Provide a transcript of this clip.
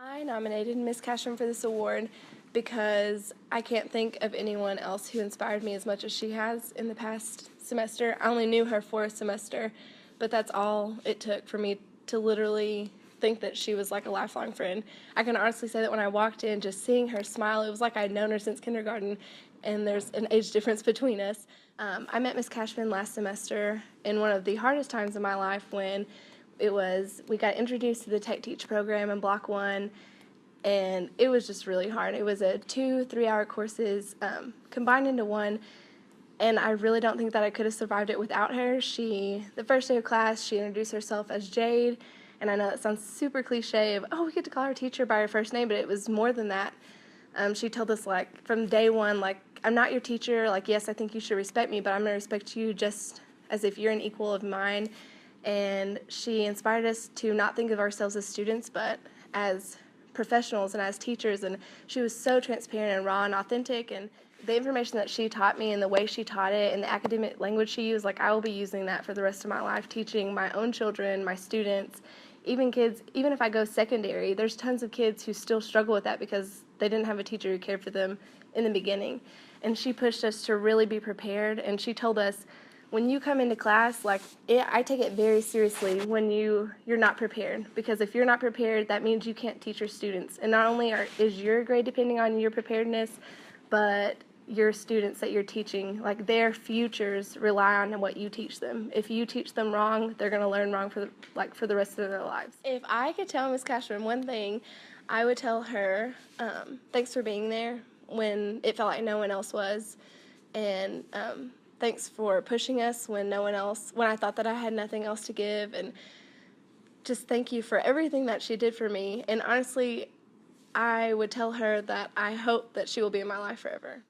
I nominated Miss Cashman for this award because I can't think of anyone else who inspired me as much as she has in the past semester. I only knew her for a semester, but that's all it took for me to literally think that she was like a lifelong friend. I can honestly say that when I walked in, just seeing her smile, it was like I'd known her since kindergarten, and there's an age difference between us. I met Miss Cashman last semester in one of the hardest times of my life when we got introduced to the Tech Teach program in Block 1, and it was just really hard. It was a 2-3 hour courses combined into one, and I really don't think that I could have survived it without her. The first day of class, she introduced herself as Jade, and I know that sounds super cliche of, oh, we get to call our teacher by her first name, but it was more than that. She told us, like, from day one, like, I'm not your teacher, like, yes, I think you should respect me, but I'm going to respect you just as if you're an equal of mine. And she inspired us to not think of ourselves as students, but as professionals and as teachers, and she was so transparent and raw and authentic, and the information that she taught me and the way she taught it and the academic language she used, like, I will be using that for the rest of my life, teaching my own children, my students, even kids. Even if I go secondary, there's tons of kids who still struggle with that because they didn't have a teacher who cared for them in the beginning. And she pushed us to really be prepared, and she told us, when you come into class, I take it very seriously when you're not prepared, because if you're not prepared, that means you can't teach your students. And not only is your grade depending on your preparedness, but your students that you're teaching, like, their futures rely on what you teach them. If you teach them wrong, they're going to learn wrong for the rest of their lives. If I could tell Miss Cashman one thing, I would tell her, thanks for being there when it felt like no one else was, and thanks for pushing us when I thought that I had nothing else to give, and just thank you for everything that she did for me. And honestly, I would tell her that I hope that she will be in my life forever.